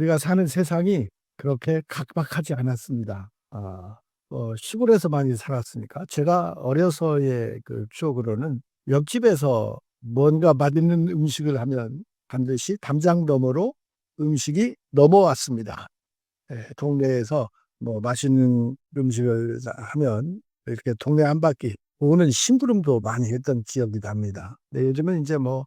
우리가 사는 세상이 그렇게 각박하지 않았습니다. 시골에서 많이 살았으니까. 제가 어려서의 그 추억으로는 옆집에서 뭔가 맛있는 음식을 하면 반드시 담장 너머로 음식이 넘어왔습니다. 예, 동네에서 뭐 맛있는 음식을 하면 이렇게 동네 한 바퀴 오는 심부름도 많이 했던 기억이 납니다. 근데 요즘은 이제 뭐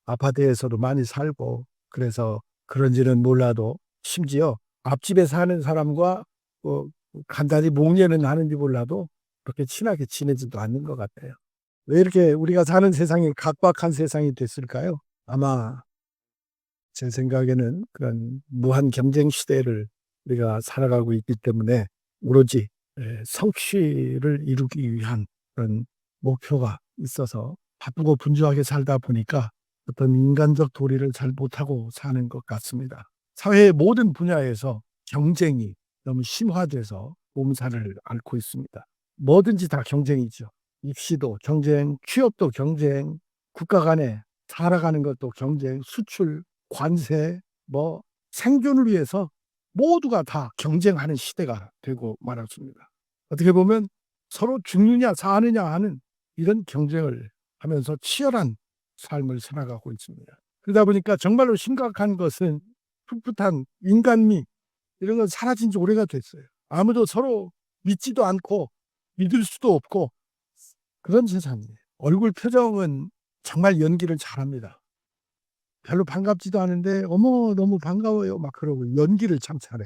아파트에서도 많이 살고 그래서 그런지는 몰라도 심지어 앞집에 사는 사람과 뭐 간단히 목례는 하는지 몰라도 그렇게 친하게 지내지도 않는 것 같아요. 왜 이렇게 우리가 사는 세상이 각박한 세상이 됐을까요? 아마 제 생각에는 그런 무한 경쟁 시대를 우리가 살아가고 있기 때문에 오로지 성취를 이루기 위한 그런 목표가 있어서 바쁘고 분주하게 살다 보니까 어떤 인간적 도리를 잘 못하고 사는 것 같습니다. 사회의 모든 분야에서 경쟁이 너무 심화돼서 몸살을 앓고 있습니다. 뭐든지 다 경쟁이죠. 입시도 경쟁, 취업도 경쟁, 국가 간에 살아가는 것도 경쟁, 수출, 관세, 뭐 생존을 위해서 모두가 다 경쟁하는 시대가 되고 말았습니다. 어떻게 보면 서로 죽느냐 사느냐 하는 이런 경쟁을 하면서 치열한 삶을 살아가고 있습니다. 그러다 보니까 정말로 심각한 것은 풋풋한 인간미 이런 건 사라진 지 오래가 됐어요. 아무도 서로 믿지도 않고 믿을 수도 없고 그런 세상이에요. 얼굴 표정은 정말 연기를 잘합니다. 별로 반갑지도 않은데 어머 너무 반가워요 막 그러고 연기를 참 잘해.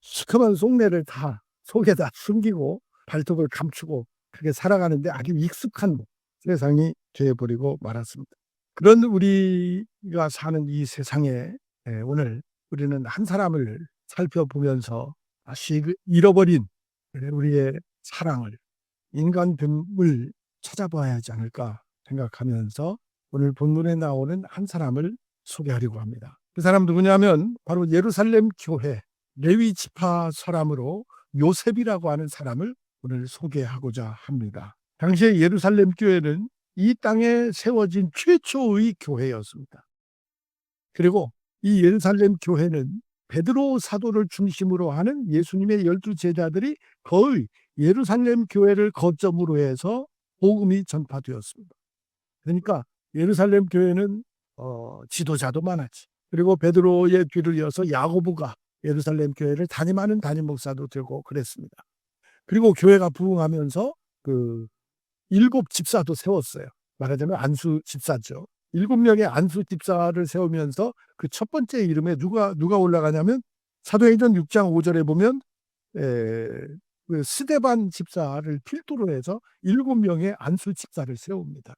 시커먼 속내를 다 속에다 숨기고 발톱을 감추고 그렇게 살아가는데 아주 익숙한 세상이 되어버리고 말았습니다. 그런 우리가 사는 이 세상에 오늘 우리는 한 사람을 살펴보면서 다시 잃어버린 우리의 사랑을 인간됨을 찾아봐야 하지 않을까 생각하면서 오늘 본문에 나오는 한 사람을 소개하려고 합니다. 그 사람 누구냐면 바로 예루살렘 교회 레위 지파 사람으로 요셉이라고 하는 사람을 오늘 소개하고자 합니다. 당시에 예루살렘 교회는 이 땅에 세워진 최초의 교회였습니다. 그리고 이 예루살렘 교회는 베드로 사도를 중심으로 하는 예수님의 12 제자들이 거의 예루살렘 교회를 거점으로 해서 복음이 전파되었습니다. 그러니까 예루살렘 교회는 지도자도 많았지. 그리고 베드로의 뒤를 이어서 야고보가 예루살렘 교회를 담임하는 담임 목사도 되고 그랬습니다. 그리고 교회가 부흥하면서 그 7 집사도 세웠어요. 말하자면 안수 집사죠. 7명의 안수 집사를 세우면서 그 첫 번째 이름에 누가 올라가냐면 사도행전 6장 5절에 보면 그 스데반 집사를 필두로 해서 7명의 안수 집사를 세웁니다.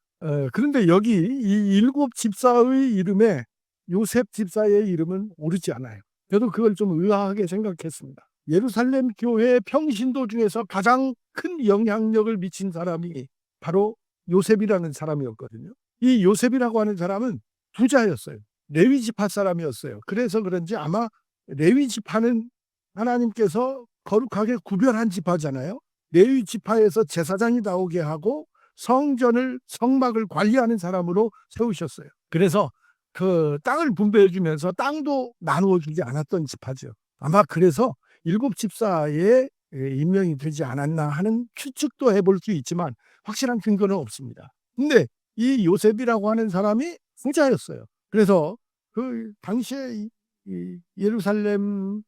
그런데 여기 이 7 집사의 이름에 요셉 집사의 이름은 오르지 않아요. 저도 그걸 좀 의아하게 생각했습니다. 예루살렘 교회 평신도 중에서 가장 큰 영향력을 미친 사람이 바로 요셉이라는 사람이었거든요. 이 요셉이라고 하는 사람은 부자였어요. 레위 지파 사람이었어요. 그래서 그런지 아마 레위 지파는 하나님께서 거룩하게 구별한 지파잖아요. 레위 지파에서 제사장이 나오게 하고 성막을 관리하는 사람으로 세우셨어요. 그래서 그 땅을 분배해 주면서 땅도 나누어 주지 않았던 지파죠. 아마 그래서 7 집사에 임명이 되지 않았나 하는 추측도 해볼 수 있지만 확실한 근거는 없습니다. 근데 이 요셉이라고 하는 사람이 부자였어요. 그래서 그 당시에 이 예루살렘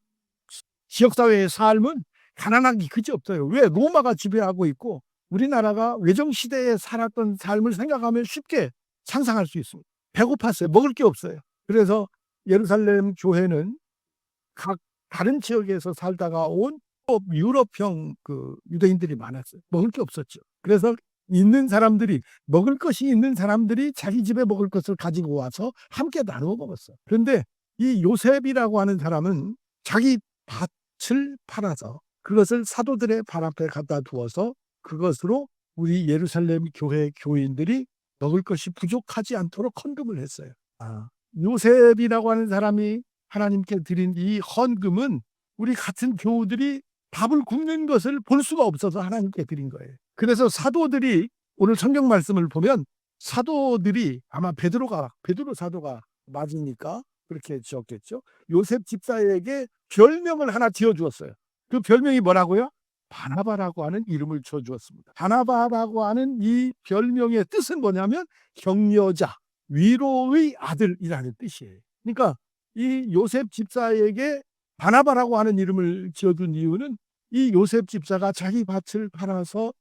지역사회의 삶은 가난하기 그지없어요. 왜? 로마가 지배하고 있고 우리나라가 외정시대에 살았던 삶을 생각하면 쉽게 상상할 수 있습니다. 배고팠어요. 먹을 게 없어요. 그래서 예루살렘 교회는 각 다른 지역에서 살다가 온 유럽형 그 유대인들이 많았어요. 먹을 게 없었죠. 그래서 먹을 것이 있는 사람들이 자기 집에 먹을 것을 가지고 와서 함께 나누어 먹었어요. 그런데 이 요셉이라고 하는 사람은 자기 밭을 팔아서 그것을 사도들의 발 앞에 갖다 두어서 그것으로 우리 예루살렘 교회 교인들이 먹을 것이 부족하지 않도록 헌금을 했어요. 요셉이라고 하는 사람이 하나님께 드린 이 헌금은 우리 같은 교우들이 밥을 굶는 것을 볼 수가 없어서 하나님께 드린 거예요. 그래서 사도들이 오늘 성경 말씀을 보면 사도들이 아마 베드로 사도가 맞으니까 그렇게 지었겠죠. 요셉 집사에게 별명을 하나 지어주었어요. 그 별명이 뭐라고요? 바나바라고 하는 이름을 지어주었습니다. 바나바라고 하는 이 별명의 뜻은 뭐냐면 격려자, 위로의 아들이라는 뜻이에요. 그러니까 이 요셉 집사에게 바나바라고 하는 이름을 지어준 이유는 이 요셉 집사가 자기 밭을 팔아서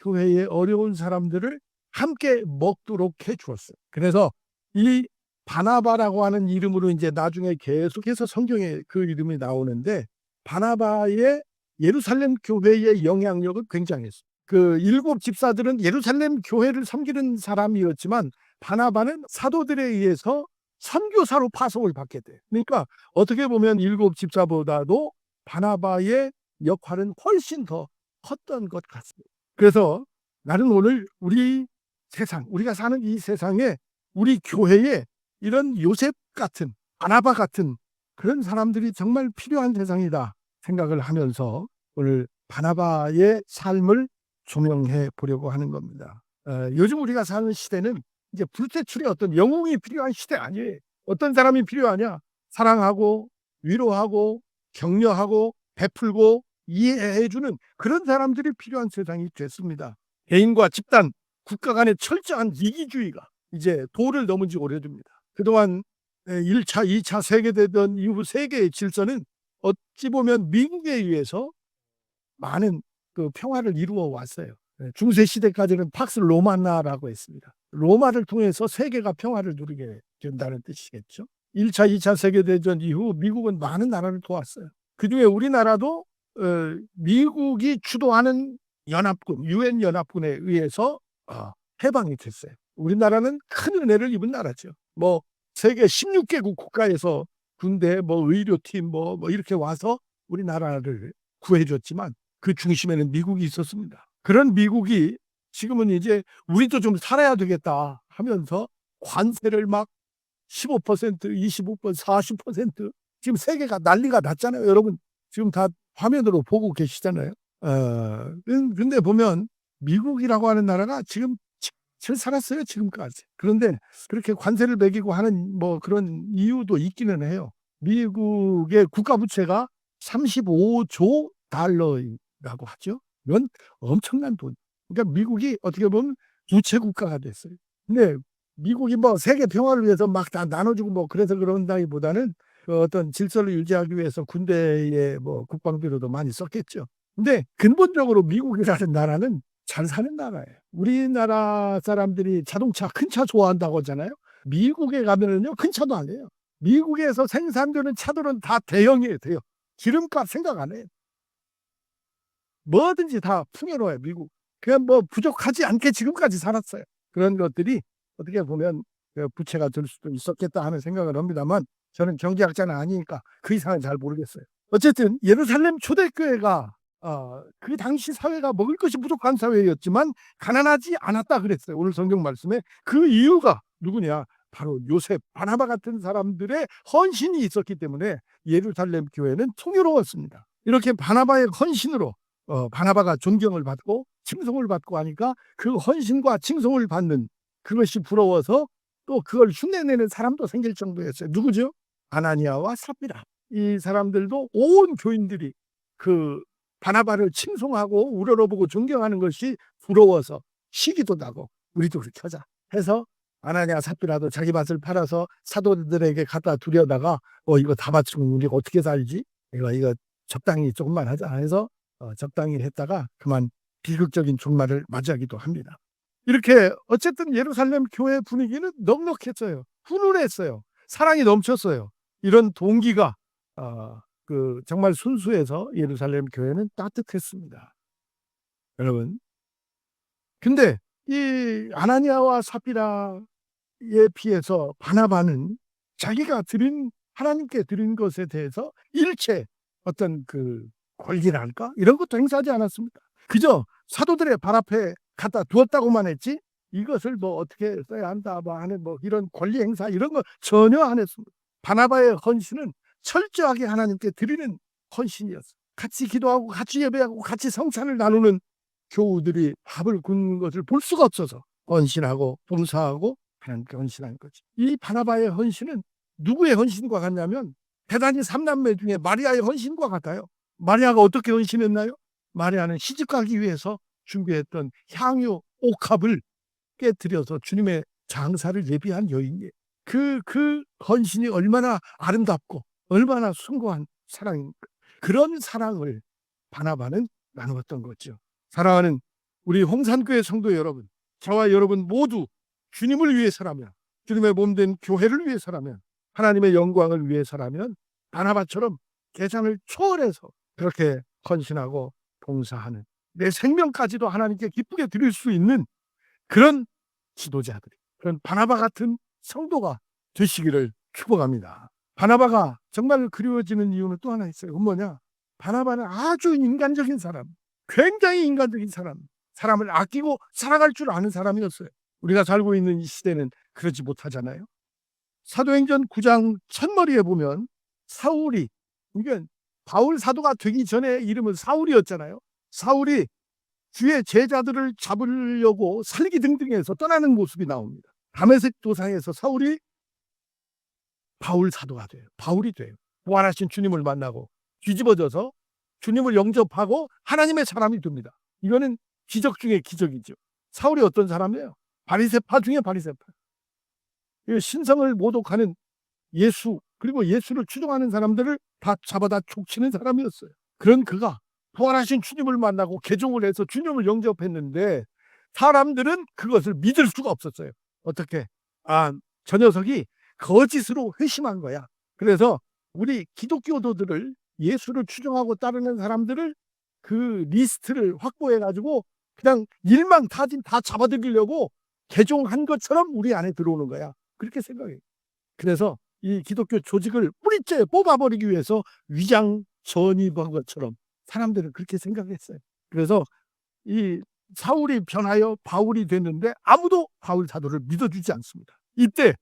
교회의 어려운 사람들을 함께 먹도록 해주었어요. 그래서 이 바나바라고 하는 이름으로 이제 나중에 계속해서 성경에 그 이름이 나오는데, 바나바의 예루살렘 교회의 영향력은 굉장했어요. 그 7 집사들은 예루살렘 교회를 섬기는 사람이었지만 바나바는 사도들에 의해서 선교사로 파송을 받게 돼요. 그러니까 어떻게 보면 7 집사보다도 바나바의 역할은 훨씬 더 컸던 것 같습니다. 그래서 나는 오늘 우리 세상, 우리가 사는 이 세상에 우리 교회에 이런 요셉 같은, 바나바 같은 그런 사람들이 정말 필요한 세상이다 생각을 하면서 오늘 바나바의 삶을 조명해 보려고 하는 겁니다. 요즘 우리가 사는 시대는 이제 불태출의 어떤 영웅이 필요한 시대 아니에요. 어떤 사람이 필요하냐? 사랑하고 위로하고 격려하고 베풀고 이해해주는 그런 사람들이 필요한 세상이 됐습니다. 개인과 집단, 국가 간의 철저한 이기주의가 이제 도를 넘은 지 오래됩니다. 그동안 1차, 2차 세계대전 이후 세계의 질서는 어찌 보면 미국에 의해서 많은 그 평화를 이루어 왔어요. 중세 시대까지는 팍스 로마나라고 했습니다. 로마를 통해서 세계가 평화를 누리게 된다는 뜻이겠죠. 1차, 2차 세계대전 이후 미국은 많은 나라를 도왔어요. 그중에 우리나라도 미국이 주도하는 연합군, 유엔 연합군에 의해서 해방이 됐어요. 우리나라는 큰 은혜를 입은 나라죠. 뭐 세계 16개국 국가에서 군대, 뭐 의료팀, 뭐 이렇게 와서 우리나라를 구해줬지만 그 중심에는 미국이 있었습니다. 그런 미국이 지금은 이제 우리도 좀 살아야 되겠다 하면서 관세를 막 15%, 25%, 40% 지금 세계가 난리가 났잖아요. 여러분 지금 다 화면으로 보고 계시잖아요. 근데 보면 미국이라고 하는 나라가 지금 잘 살았어요, 지금까지. 그런데 그렇게 관세를 매기고 하는 뭐 그런 이유도 있기는 해요. 미국의 국가 부채가 35조 달러라고 하죠. 이건 엄청난 돈. 그러니까 미국이 어떻게 보면 부채 국가가 됐어요. 근데 미국이 뭐 세계 평화를 위해서 막 다 나눠주고 뭐 그래서 그런다기보다는 그 어떤 질서를 유지하기 위해서 군대에 뭐 국방비로도 많이 썼겠죠. 근데 근본적으로 미국이라는 나라는 잘 사는 나라예요. 우리나라 사람들이 자동차, 큰 차 좋아한다고 하잖아요. 미국에 가면은요, 큰 차도 아니에요. 미국에서 생산되는 차들은 다 대형이에요, 대형. 기름값 생각 안 해요. 뭐든지 다 풍요로워요, 미국. 그냥 뭐 부족하지 않게 지금까지 살았어요. 그런 것들이 어떻게 보면 부채가 될 수도 있었겠다 하는 생각을 합니다만 저는 경제학자는 아니니까 그 이상은 잘 모르겠어요. 어쨌든 예루살렘 초대교회가 그 당시 사회가 먹을 것이 부족한 사회였지만 가난하지 않았다 그랬어요. 오늘 성경 말씀에 그 이유가 누구냐? 바로 요셉, 바나바 같은 사람들의 헌신이 있었기 때문에 예루살렘 교회는 풍요로웠습니다. 이렇게 바나바의 헌신으로 바나바가 존경을 받고 칭송을 받고 하니까 그 헌신과 칭송을 받는 그것이 부러워서 또 그걸 흉내내는 사람도 생길 정도였어요. 누구죠? 아나니아와 삽비라. 이 사람들도 온 교인들이 그 바나바를 칭송하고 우러러보고 존경하는 것이 부러워서 시기도 나고 우리도 그렇게 하자 해서 아나니아 삽비라도 자기 밭을 팔아서 사도들에게 갖다 두려다가 이거 다 바치면 우리가 어떻게 살지? 이거 적당히 조금만 하자 해서 적당히 했다가 그만 비극적인 종말을 맞이하기도 합니다. 이렇게 어쨌든 예루살렘 교회 분위기는 넉넉했어요. 훈훈했어요. 사랑이 넘쳤어요. 이런 동기가 정말 순수해서 예루살렘 교회는 따뜻했습니다. 여러분. 근데 이 아나니아와 삽비라에 비해서 바나바는 자기가 하나님께 드린 것에 대해서 일체 어떤 그 권리랄까? 이런 것도 행사하지 않았습니다. 그저 사도들의 발 앞에 갖다 두었다고만 했지 이것을 뭐 어떻게 써야 한다 뭐 하는 뭐 이런 권리 행사 이런 거 전혀 안 했습니다. 바나바의 헌신은 철저하게 하나님께 드리는 헌신이었어요. 같이 기도하고 같이 예배하고 같이 성찬을 나누는 교우들이 밥을 굶는 것을 볼 수가 없어서 헌신하고 봉사하고 하나님께 헌신한 거지. 이 바나바의 헌신은 누구의 헌신과 같냐면 대단히 삼남매 중에 마리아의 헌신과 같아요. 마리아가 어떻게 헌신했나요? 마리아는 시집가기 위해서 준비했던 향유 옥합을 깨뜨려서 주님의 장사를 예비한 여인이에요. 그 헌신이 얼마나 아름답고 얼마나 숭고한 사랑입니까? 그런 사랑을 바나바는 나누었던 거죠. 사랑하는 우리 홍산교회 성도 여러분, 저와 여러분 모두 주님을 위해서라면, 주님의 몸된 교회를 위해서라면, 하나님의 영광을 위해서라면 바나바처럼 계산을 초월해서 그렇게 헌신하고 봉사하는, 내 생명까지도 하나님께 기쁘게 드릴 수 있는 그런 지도자들이, 그런 바나바 같은 성도가 되시기를 축복합니다. 바나바가 정말 그리워지는 이유는 또 하나 있어요. 그건 뭐냐? 바나바는 아주 인간적인 사람, 굉장히 인간적인 사람, 사람을 아끼고 사랑할 줄 아는 사람이었어요. 우리가 살고 있는 이 시대는 그러지 못하잖아요. 사도행전 9장 첫머리에 보면 사울이, 그러니까 바울 사도가 되기 전에 이름은 사울이었잖아요. 사울이 주의 제자들을 잡으려고 살기등등해서 떠나는 모습이 나옵니다. 다메섹 도상에서 사울이 바울 사도가 돼요. 바울이 돼요. 부활하신 주님을 만나고 뒤집어져서 주님을 영접하고 하나님의 사람이 됩니다. 이거는 기적 중에 기적이죠. 사울이 어떤 사람이에요? 바리새파 중에 바리새파. 신성을 모독하는 예수, 그리고 예수를 추종하는 사람들을 다 잡아다 촉치는 사람이었어요. 그런 그가 부활하신 주님을 만나고 개종을 해서 주님을 영접했는데 사람들은 그것을 믿을 수가 없었어요. 어떻게? 저 녀석이 거짓으로 회심한 거야. 그래서 우리 기독교도들을, 예수를 추종하고 따르는 사람들을 그 리스트를 확보해가지고 그냥 일망타진 다 잡아들이려고 개종한 것처럼 우리 안에 들어오는 거야. 그렇게 생각해요. 그래서 이 기독교 조직을 뿌리째 뽑아버리기 위해서 위장 전입한 것처럼 사람들은 그렇게 생각했어요. 그래서 이 사울이 변하여 바울이 됐는데 아무도 바울 사도를 믿어주지 않습니다. 이때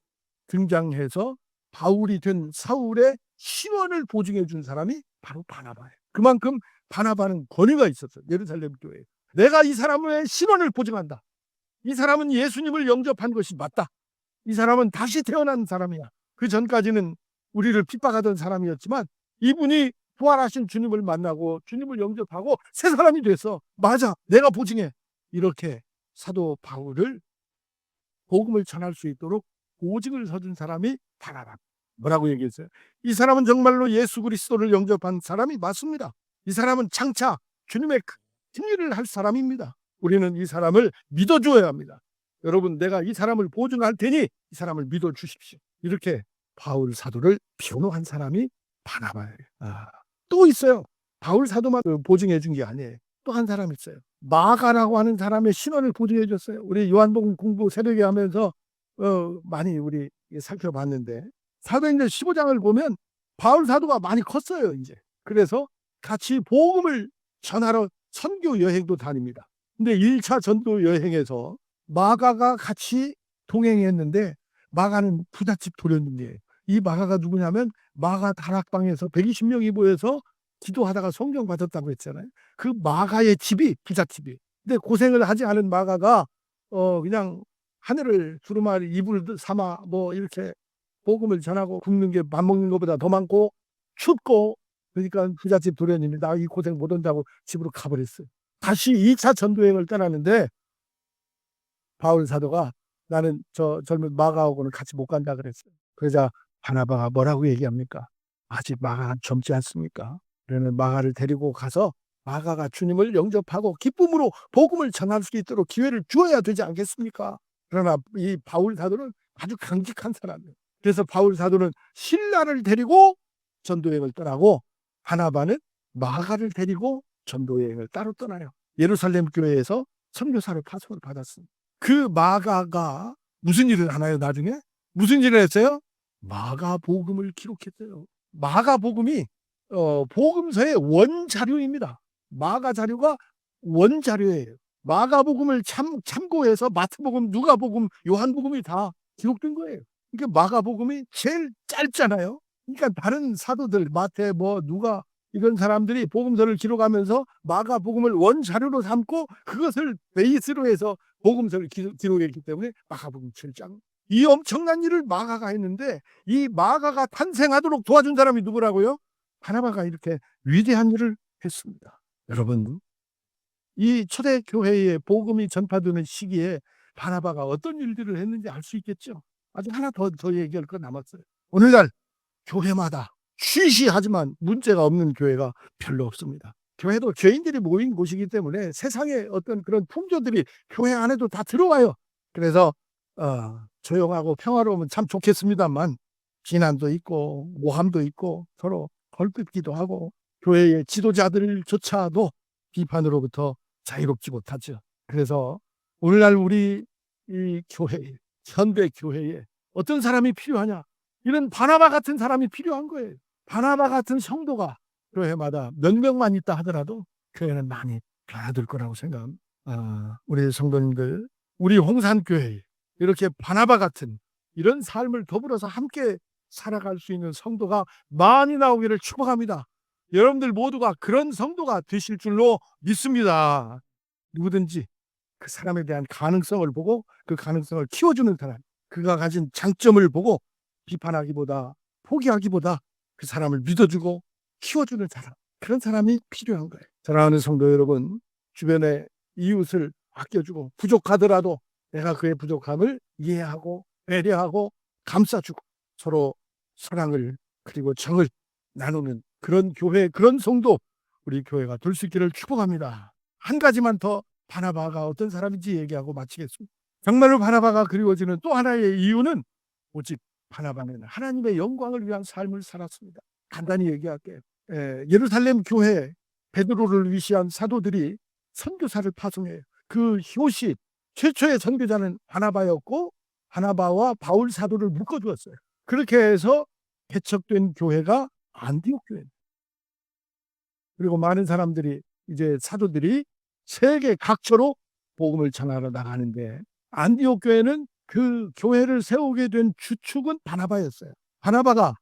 등장해서 바울이 된 사울의 신원을 보증해 준 사람이 바로 바나바예요. 그만큼 바나바는 권위가 있었어요. 예루살렘 교회에. 내가 이 사람의 신원을 보증한다. 이 사람은 예수님을 영접한 것이 맞다. 이 사람은 다시 태어난 사람이야. 그 전까지는 우리를 핍박하던 사람이었지만 이분이 부활하신 주님을 만나고 주님을 영접하고 새 사람이 돼서 맞아, 내가 보증해. 이렇게 사도 바울을 복음을 전할 수 있도록 보증을 서준 사람이 바나바. 뭐라고 얘기했어요? 이 사람은 정말로 예수 그리스도를 영접한 사람이 맞습니다. 이 사람은 장차 주님의 큰 일을 할 사람입니다. 우리는 이 사람을 믿어줘야 합니다. 여러분, 내가 이 사람을 보증할 테니 이 사람을 믿어주십시오. 이렇게 바울 사도를 변호한 사람이 바나바예요. 또 있어요. 바울 사도만 보증해 준 게 아니에요. 또 한 사람 있어요. 마가라고 하는 사람의 신원을 보증해 줬어요. 우리 요한복음 공부 새벽에 하면서 많이 우리 살펴봤는데 사도행전 15장을 보면 바울 사도가 많이 컸어요. 이제 그래서 같이 복음을 전하러 선교 여행도 다닙니다. 근데 1차 전도 여행에서 마가가 같이 동행했는데 마가는 부잣집 도련님이에요. 이 마가가 누구냐면 마가 다락방에서 120명이 모여서 기도하다가 성경 받았다고 했잖아요. 그 마가의 집이 부잣집이에요. 근데 고생을 하지 않은 마가가 그냥 하늘을 두루마리 이불 삼아 뭐 이렇게 복음을 전하고 굶는 게 밥 먹는 것보다 더 많고 춥고, 그러니까 부잣집 도련님이 나 이 고생 못 한다고 집으로 가버렸어요. 다시 2차 전도여행을 떠나는데 바울 사도가 나는 저 젊은 마가하고는 같이 못 간다 그랬어요. 그러자 바나바가 뭐라고 얘기합니까? 아직 마가가 젊지 않습니까? 그러면 마가를 데리고 가서 마가가 주님을 영접하고 기쁨으로 복음을 전할 수 있도록 기회를 주어야 되지 않겠습니까? 그러나 이 바울 사도는 아주 강직한 사람이에요. 그래서 바울 사도는 신라를 데리고 전도여행을 떠나고 바나바는 마가를 데리고 전도여행을 따로 떠나요. 예루살렘 교회에서 선교사로 파송을 받았습니다. 그 마가가 무슨 일을 하나요? 나중에 무슨 일을 했어요? 마가복음을 기록했어요. 마가복음이 복음서의 원자료입니다. 마가 자료가 원자료예요. 마가복음을 참고해서 마태복음, 누가복음, 요한복음이 다 기록된 거예요. 그러니까 마가복음이 제일 짧잖아요. 그러니까 다른 사도들 마태, 누가 이런 사람들이 복음서를 기록하면서 마가복음을 원자료로 삼고 그것을 베이스로 해서 복음서를 기록했기 때문에 마가복음 7장 이 엄청난 일을 마가가 했는데 이 마가가 탄생하도록 도와준 사람이 누구라고요? 바나바가 이렇게 위대한 일을 했습니다. 여러분, 이 초대교회에 복음이 전파되는 시기에 바나바가 어떤 일들을 했는지 알 수 있겠죠. 아직 하나 더 얘기할 거 남았어요. 오늘날 교회마다 쉬쉬하지만 문제가 없는 교회가 별로 없습니다. 교회도 죄인들이 모인 곳이기 때문에 세상의 어떤 그런 풍조들이 교회 안에도 다 들어와요. 그래서 조용하고 평화로우면 참 좋겠습니다만 비난도 있고 모함도 있고 서로 걸뜯기도 하고 교회의 지도자들조차도 비판으로부터 자유롭지 못하죠. 그래서 오늘날 우리 이 교회, 현대 교회에 어떤 사람이 필요하냐? 이런 바나바 같은 사람이 필요한 거예요. 바나바 같은 성도가 교회마다 몇 명만 있다 하더라도 교회는 많이 변화될 거라고 생각합니다. 우리 성도님들, 우리 홍산교회에 이렇게 바나바 같은 이런 삶을 더불어서 함께 살아갈 수 있는 성도가 많이 나오기를 축복합니다. 여러분들 모두가 그런 성도가 되실 줄로 믿습니다. 누구든지 그 사람에 대한 가능성을 보고 그 가능성을 키워주는 사람, 그가 가진 장점을 보고 비판하기보다 포기하기보다 그 사람을 믿어주고 키워주는 사람, 그런 사람이 필요한 거예요. 사랑하는 성도 여러분, 주변의 이웃을 아껴주고 부족하더라도 내가 그의 부족함을 이해하고 배려하고 감싸주고 서로 사랑을 그리고 정을 나누는 그런 교회, 그런 성도 우리 교회가 될 수 있기를 축복합니다. 한 가지만 더 바나바가 어떤 사람인지 얘기하고 마치겠습니다. 정말로 바나바가 그리워지는 또 하나의 이유는 오직 바나바는 하나님의 영광을 위한 삶을 살았습니다. 간단히 얘기할게요. 예루살렘 교회 베드로를 위시한 사도들이 선교사를 파송해요. 그 효시 최초의 선교자는 바나바였고 바나바와 바울 사도를 묶어주었어요. 그렇게 해서 개척된 교회가 안디옥 교회입니다. 그리고 많은 사람들이 이제 사도들이 세계 각처로 복음을 전하러 나가는데 안디옥 교회는 그 교회를 세우게 된 주축은 바나바였어요. 바나바가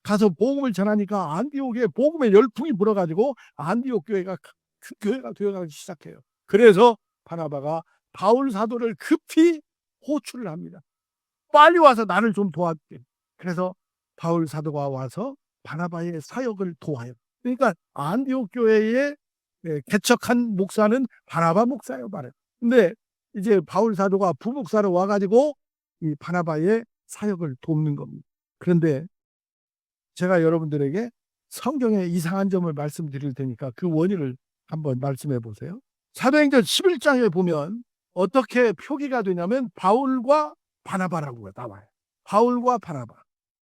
가서 복음을 전하니까 안디옥에 복음의 열풍이 불어가지고 안디옥 교회가 큰 교회가 되어가기 시작해요. 그래서 바나바가 바울 사도를 급히 호출을 합니다. 빨리 와서 나를 좀 도와줄게. 그래서 바울 사도가 와서 바나바의 사역을 도와요. 그러니까 안디옥 교회의 개척한 목사는 바나바 목사예요, 말해요. 근데 이제 바울 사도가 부목사로 와가지고 이 바나바의 사역을 돕는 겁니다. 그런데 제가 여러분들에게 성경의 이상한 점을 말씀드릴 테니까 그 원인을 한번 말씀해 보세요. 사도행전 11장에 보면 어떻게 표기가 되냐면 바울과 바나바라고 나와요. 바울과 바나바.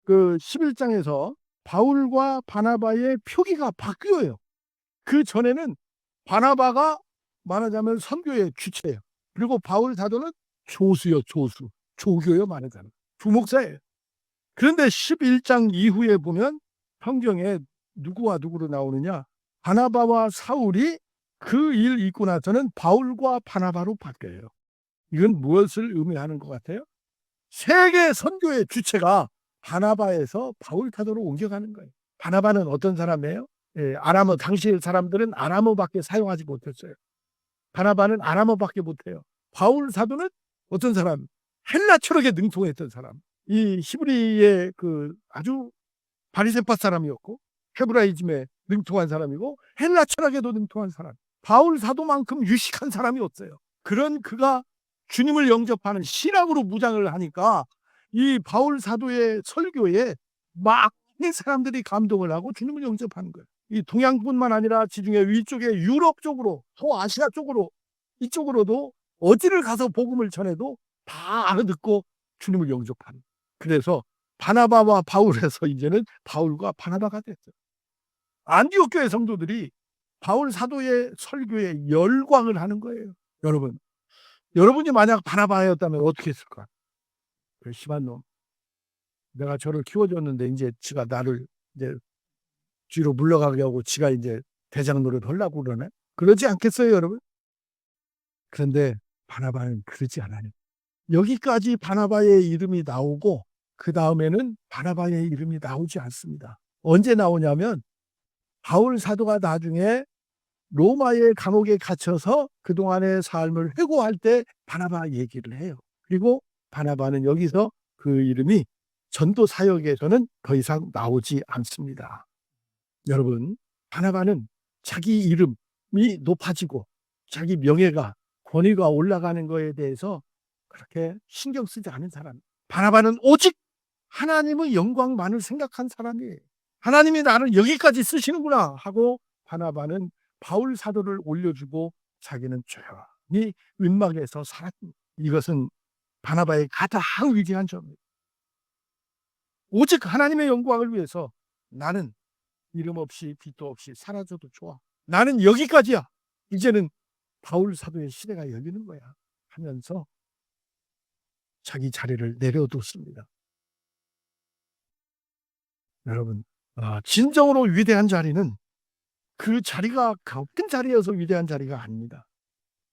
그 11장에서 바울과 바나바의 표기가 바뀌어요. 그 전에는 바나바가 말하자면 선교의 주체예요. 그리고 바울 사도는 조수요, 조수. 조교요, 말하자면. 주목사예요. 그런데 11장 이후에 보면 성경에 누구와 누구로 나오느냐? 바나바와 사울이 그 일 있고 나서는 바울과 바나바로 바뀌어요. 이건 무엇을 의미하는 것 같아요? 세계 선교의 주체가 바나바에서 바울 사도로 옮겨가는 거예요. 바나바는 어떤 사람이에요? 아람어, 당시 사람들은 아람어밖에 사용하지 못했어요. 바나바는 아람어밖에 못해요. 바울 사도는 어떤 사람? 헬라 철학에 능통했던 사람. 이 히브리의 그 아주 바리새파 사람이었고 헤브라이즘에 능통한 사람이고 헬라 철학에도 능통한 사람. 바울 사도만큼 유식한 사람이 없어요. 그런 그가 주님을 영접하는 신앙으로 무장을 하니까 이 바울 사도의 설교에 많은 사람들이 감동을 하고 주님을 영접하는 거예요. 이 동양뿐만 아니라 지중해 위쪽에 유럽 쪽으로, 소아시아 쪽으로, 이쪽으로도 어디를 가서 복음을 전해도 다 알아듣고 주님을 영접하는. 그래서 바나바와 바울에서 이제는 바울과 바나바가 됐어요. 안디옥 교회 성도들이 바울 사도의 설교에 열광을 하는 거예요. 여러분이 만약 바나바였다면 어떻게 했을까? 그 심한 놈. 내가 저를 키워줬는데 이제 지가 나를 이제 뒤로 물러가게 하고 지가 이제 대장 노릇 하려고 그러네. 그러지 않겠어요, 여러분? 그런데 바나바는 그러지 않아요. 여기까지 바나바의 이름이 나오고 그 다음에는 바나바의 이름이 나오지 않습니다. 언제 나오냐면 바울 사도가 나중에 로마의 감옥에 갇혀서 그동안의 삶을 회고할 때 바나바 얘기를 해요. 그리고 바나바는 여기서 그 이름이 전도 사역에서는 더 이상 나오지 않습니다. 여러분, 바나바는 자기 이름이 높아지고 자기 명예가 권위가 올라가는 거에 대해서 그렇게 신경 쓰지 않은 사람. 바나바는 오직 하나님의 영광만을 생각한 사람이에요. 하나님이 나를 여기까지 쓰시는구나 하고 바나바는 바울 사도를 올려주고 자기는 조용히 윗막에서 살았습니다. 이것은 바나바의 가장 위대한 점이에요. 오직 하나님의 영광을 위해서 나는 이름 없이 빛도 없이 사라져도 좋아. 나는 여기까지야. 이제는 바울 사도의 시대가 열리는 거야 하면서 자기 자리를 내려뒀습니다. 여러분, 진정으로 위대한 자리는 그 자리가 큰 자리여서 위대한 자리가 아닙니다.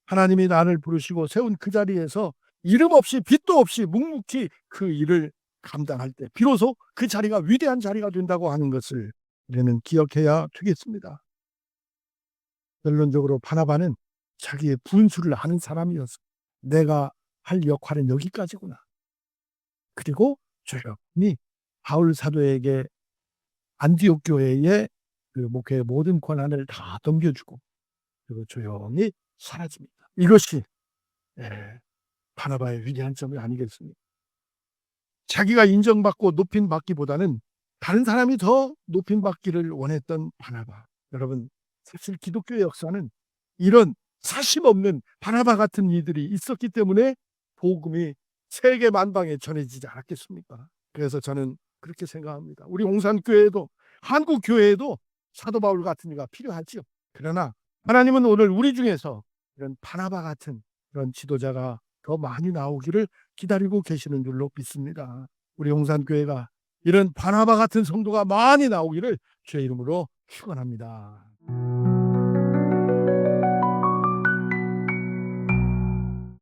하나님이 나를 부르시고 세운 그 자리에서 이름 없이 빛도 없이 묵묵히 그 일을 감당할 때 비로소 그 자리가 위대한 자리가 된다고 하는 것을 우리는 기억해야 되겠습니다. 결론적으로 바나바는 자기의 분수를 아는 사람이어서 내가 할 역할은 여기까지구나. 그리고 조용히 바울 사도에게 안디옥 교회의 그 목회의 모든 권한을 다 넘겨주고 그리고 조용히 사라집니다. 이것이 바나바의 위대한 점이 아니겠습니까? 자기가 인정받고 높임받기보다는 다른 사람이 더 높임받기를 원했던 바나바. 여러분, 사실 기독교의 역사는 이런 사심 없는 바나바 같은 이들이 있었기 때문에 복음이 세계 만방에 전해지지 않았겠습니까? 그래서 저는 그렇게 생각합니다. 우리 홍산교회에도 한국 교회에도 사도 바울 같은 이가 필요하지요. 그러나 하나님은 오늘 우리 중에서 이런 바나바 같은 그런 지도자가 더 많이 나오기를 기다리고 계시는 줄로 믿습니다. 우리 홍산교회가 이런 바나바 같은 성도가 많이 나오기를 주의 이름으로 축원합니다.